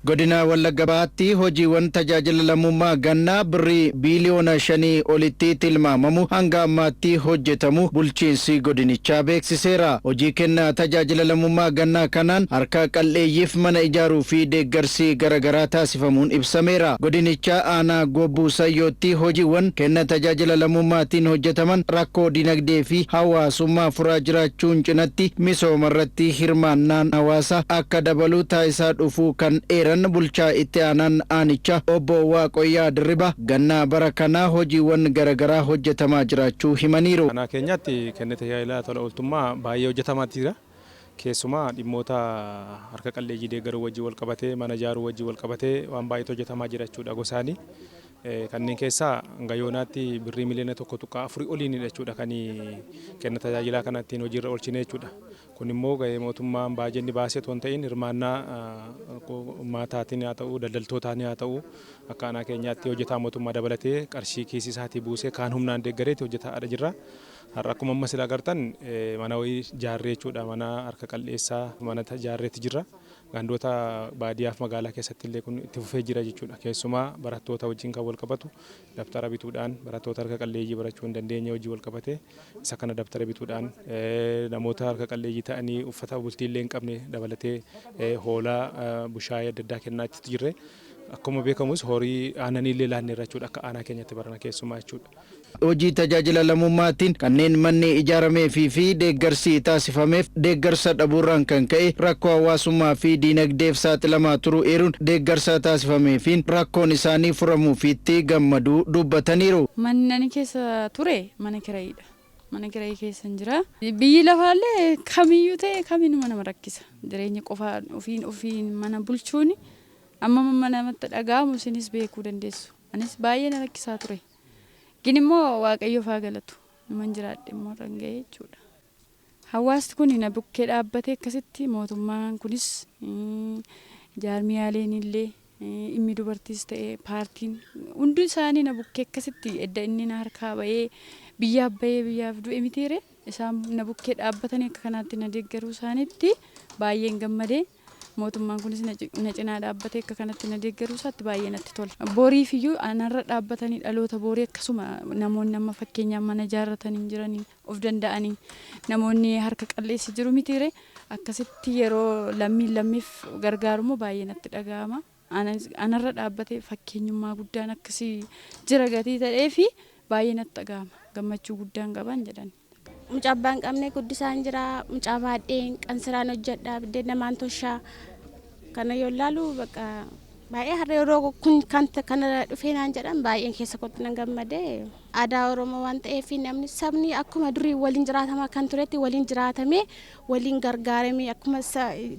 Godina Wallagga Bahaatti hojiiwwan tajaajila lammummaa gannaa birrii biiliyoona 5 olitti tilmaamamu hanga ammaatti hojjetamu bulchiinsi godinichaa beeksiseera. Hojii kennaa tajaajila lammummaa gannaa kanaan harka qal'eeyyiif mana ijaaruu fi deeggarsi garagaraa taasifamuun ibsameera. Godinicha aanaa Gobbuu Sayyootti hojiiwwan kenna tajaajila lammummaatiin hojjetaman rakkoo dinagdee fi hawaasummaa furaa jiraachuun cinatti misooma irratti hirmaannaan hawaasa akka dabaluu taasisaa dhufuu kan eeran bulchaa itti aanaan aanicha obbo Waaqoyyaa Dirriba gannaa bara kanaa hojiiwwan garagaraa hojjetamaa jiraachuu himaniiru. Kana keenyatti kennite tajaajila tola ooltummaa baay'ee hojjetamaa jira. Keessumaa dhimmoota harka qalleeyyii deeggaruu wajjin wal qabatee mana ijaaruu wajjin wal qabatee waan baay'ee hojjetamaa jira jechuudha gosaani. Kanneen keessaa gayoonaatti birrii miliyoona 1.4 oliin jechuudha kan kenna tajaajila kanatti hojiirra oolchine jechuudha. Kun immoo gahee mootummaan baajeenni baasee toon ta'in hirmaannaa uummataatiin haa ta'u daldaltootaan haa ta'u akka aanaa keenyaatti hojjetaa mootummaa dabalatee qarshii kiisii isaatii buusee kaan humnaan deeggareetti hojjetaa jirra. Har'a akkuma amma sila agartan mana wayii ijaarree jechuudha mana harka qalleessaa mana ijaarreetti jirra. Gandoota baadiyyaaf magaalaa keessatti illee kun itti fufee jira jechuudha. Keessumaa barattoota wajjin kan wal qabatu daftara bituudhaan barattoota harka qalleeyyii barachuu hin dandeenye wajjin wal qabatee isa kana daftara bituudhaan namoota harka qalleeyyii ta'anii uffata bultii illee hin qabne dabalatee hoolaa bushaayee adda addaa kennaa jirre. Akkuma beekamus horii aananii illee laannee jechuudha akka aanaa keenyatti barana keessumaa jechuudha. Hojii tajaajila lammummaatiin kanneen manni ijaaramee fi deeggarsi taasifameef deeggarsa dhabuurraan kan ka'e rakkoo hawaasummaa fi diinagdeef saaxilamaa turuu eeruun deeggarsa taasifameefiin rakkoon isaanii furamuufiitti gammaduu dubbataniiru. Manni keessa ture mana kiraayidha. Mana kiraayii keessa jira. Biyyi lafaallee kamiyyuu ta'e kamiinuma nama rakkisa. Jireenya qofaa ofiin mana bulchuun amma namatti dhaga'amu isinis beekuu dandeessu. Anis baay'ee na rakkisaa ture. Gini immoo Waaqayyoof haa galatu. Numan jiraadhe immoo ranga'ee jechuudha. Hawaasni kun na bukkee dhaabbatee akkasitti mootummaan kunis jaarmiyaaleen illee dhimmi dubartiis ta'e paartiin hundi isaanii na bukkee akkasitti edda inni na harkaa ba'ee biyyaaf du'e mitiire isaan na bukkee dhaabbatanii akka kanaatti na deeggaruu isaaniitti baay'een gammadee. Mootummaan kunis na cinaa dhaabbatee akka kanatti na deeggaruu isaatti baay'ee natti tola. Boriif iyyuu anarra dhaabbatanii dhaloota borii akkasuma namoonni amma fakkeenyaaf mana ijaarratanii jiranii of danda'anii namoonni harka qalleessi jiru mitiire akkasitti yeroo lammiif gargaarumoo baay'ee natti dhaga'ama. Anarra dhaabbatee fakkeenyummaa guddaan akkasii jira gatii ta'ee fi baay'ee natti dhaga'ama. Gammachuu guddaan qaban jedhan. Mucaa abbaan qabnee guddisaan jira. Mucaa baadheen qansiraan hojjedha biddeen namaan toshaa kana yoo ilaalu bakka baay'ee har'a yeroo kun kana dhufee naan jedhan baay'een keessa kootti nan gammadee aadaa Oromoo waan ta'eef namni sabni akkuma durii waliin jiraatamaa kan turetti waliin jiraatamee waliin gargaaramee akkuma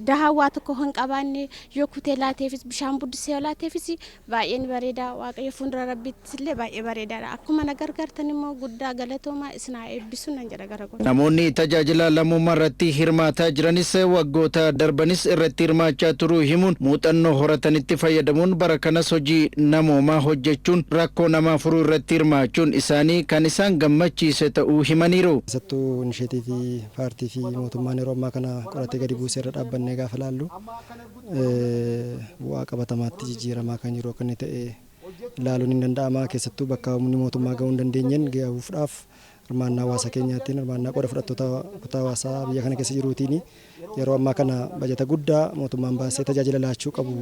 dahawaa tokko hin qabaanne yoo kutee laateefis bishaan buddisee laateefis baay'een bareeda Waaqayyo fuuldura Rabbiittis illee baay'ee bareedaadha. Akkuma na gargaartan immoo guddaa galatooma isinaa eebbisu nan jedha gara goota. Namoonni tajaajila lammummaa irratti hirmaataa jiranis waggoota darbanis irratti hirmaachaa turuu himuun muuxannoo horatanitti fayyadamuun bara kanas hojii namoomaa hojjechuun rakkoo namaa furuu irratti hirmaachuun isaanii kan isaan gammachiise ta'uu himaniiru. Sattuu inisheetii fi paartii fi mootummaan yeroo ammaa kana qoratee gadi buusee irra dhaabbannee gaafa laallu bu'aa qabatamaatti jijjiiramaa kan jiru akka inni ta'e ilaaluun hin danda'ama. Keessattuu bakka humni mootummaa gahuu hin dandeenyeen gahuudhaaf hirmaannaa hawaasa keenyaatiin hirmaannaa qooda fudhattoota kutaa hawaasaa biyya kana keessa jiruutiin yeroo ammaa kana bajata guddaa mootummaan baasee tajaajila laachuu qabu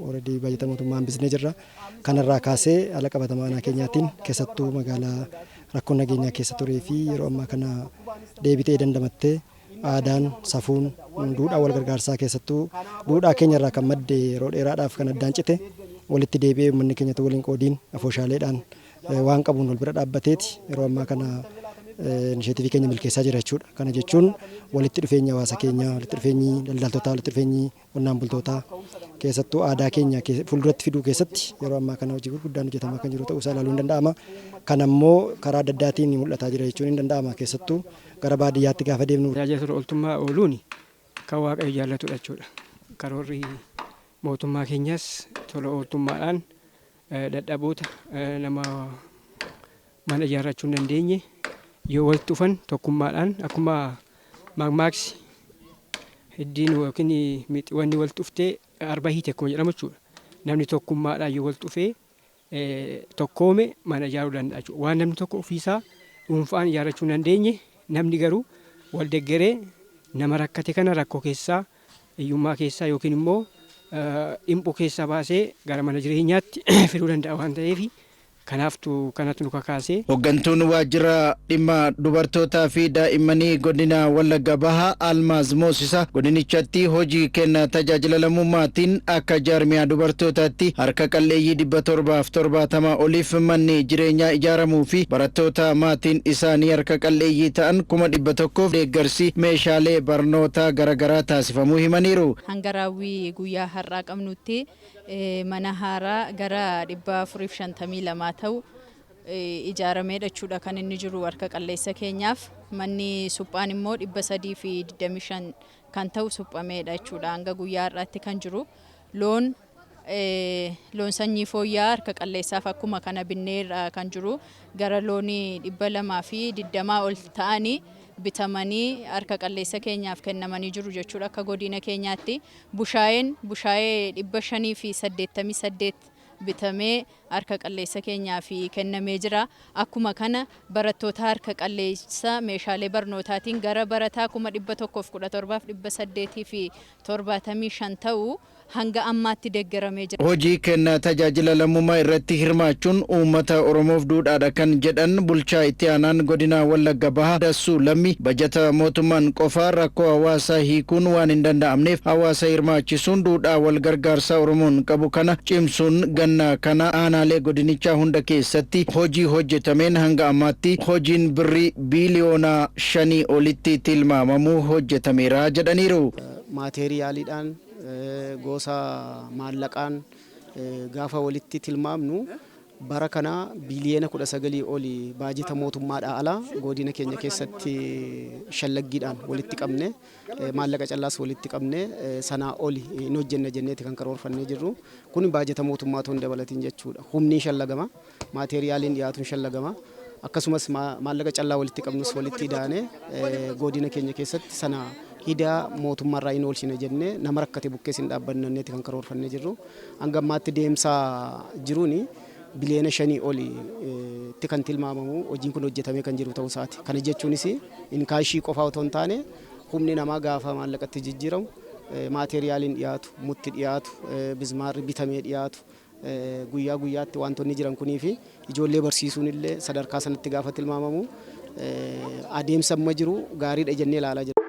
already bajata mootummaan bisnee jirra. Kanarraa kaasee haala qabatamaa aanaa keenyaatiin keessattuu magaalaa rakkoo nageenyaa keessa turee fi yeroo ammaa kana deebitee dandamattee aadaan safuun duudhaa wal gargaarsaa keessattuu duudhaa keenyarraa kan madde yeroo dheeraadhaaf kan addaan cite walitti deebi'ee uummanni keenyatti waliin qoodiin afooshaleedhaan waan qabuun wal bira dhaabbateeti yeroo ammaa kana inisheetivii keenya milkeessaa jira jechuudha. Kana jechuun walitti dhufeenya hawaasa keenyaa, walitti dhufeenyi daldaltootaa, walitti dhufeenyi qonnaan bultootaa keessattuu aadaa keenya fuulduratti fiduu keessatti yeroo ammaa kana hojii gurguddaan hojjetamaa kan jiru ta'uu isaa ilaaluun ni danda'ama. Kana immoo karaa adda addaatiin mul'ataa jira jechuun ni danda'ama. Keessattuu gara baadiyyaatti gaafa deemnu tajaajila tola ooltummaa ooluun kan Waaqayyo jaallatudha jechuudha. Karoorri mootummaa keenyas tola ooltummaadhaan dadhaboota nama mana ijaarrachuu hin dandeenye yoo walitti dhufan tokkummaadhaan akkuma maamaaksi heddiin yookiin wanni walitti dhuftee arba hiite akkuma jedhamu jechuudha. namni tokkummaadhaan yoo wal dhufee tokkoome mana ijaaruu danda'a jechuudha. Waan namni tokko ofiisaa dhuunfaan ijaarrachuu hin dandeenye namni garuu wal deeggaree nama rakkate kana rakkoo keessaa hiyyummaa keessaa yookiin immoo dhiphuu keessaa baasee gara mana jireenyaatti fiduu danda'a waan ta'eef kanaaftu kanatu nu kakaasee. Hooggantuun waajjira dhimma dubartootaa fi daa'immanii godina Wallagga Bahaa Almaaz Moosisa godinichatti hojii kenna tajaajila lammummaatiin akka jaarmiyaa dubartootaatti harka qalleeyyii 770 oliif manni jireenyaa ijaaramuu fi barattoota maatiin isaanii harka qalleeyyii ta'an 100,000 deeggarsi meeshaalee barnootaa garaagaraa taasifamuu himaniiru. Hanga raawwii guyyaa har'aa qabnutti mana haaraa gara 452 ta'u ijaaramee jechuudha kan inni jiru harka qalleessa keenyaaf. Manni suphaan immoo 325 kan ta'u suphameedha jechuudha hanga guyyaa har'aatti kan jiru. Loon sanyii fooyya'aa harka qalleessaaf akkuma kana binneerra kan jiru gara loonii 220 ol ta'anii bitamanii harka qalleessa keenyaaf kennamanii jiru jechuudha akka godina keenyaatti. Bushaayee 588 bitamee harka qalleessa keenyaaf kennamee jira. Akkuma kana barattoota harka qalleessa meeshaalee barnootaatiin gara barataa 117,875 ta'u hanga ammaatti deeggaramee jira. Hojii kenna tajaajila lammummaa irratti hirmaachuun uummata Oromoof duudhaadha kan jedhan bulchaa itti aanaan godina Wallagga Bahaa Dassuu Lammi bajata mootummaan qofaa rakkoo hawaasaa hiikuun waan hin danda'amneef hawaasa hirmaachisuun duudhaa wal gargaarsaa Oromoon qabu kana cimsuun ganna kana aanaalee godinichaa hunda keessatti hojii hojjetameen hanga ammaatti hojiin birrii biiliyoona 5 olitti tilmaamamuu hojjetameera jedhaniiru. Maateriyaaliidhaan gosa maallaqaan gaafa walitti tilmaamnu bara kana biiliyoona 19 oli baajeta mootummaadhaa ala godina keenya keessatti shallaggiidhaan walitti qabne maallaqa callaas walitti qabne sanaa oli hin hojjenne jenneeti kan karoorfannee jirru. Kun baajeta mootummaa ta'uu dabalatiin jechuudha. Humni shallagama, maateriyaaliin dhiyaatuun shallagama. Akkasumas maallaqa callaa walitti qabnus walitti daane godina keenya keessatti sana hidaa mootummaarraa hin oolchine jennee nama rakkate bukkees hin dhaabbanneeti kan karoorfannee jirru. Hanga ammaatti deemsaa jiruuni biiliyoona 5 oli itti kan tilmaamamu hojiin kun hojjetamee kan jiru ta'uu isaati. Kana jechuunis inkaashii qofaa otoo hin taane humni namaa gaafa maallaqatti jijjiiramu maateriyaaliin dhiyaatu, mutti dhiyaatu, bizmaarri bitamee dhiyaatu guyyaa guyyaatti wantoonni jiran kunii fi ijoollee barsiisuun illee sadarkaa sanatti gaafa tilmaamamu adeemsa amma jiru gaariidha jennee ilaalaa jirra.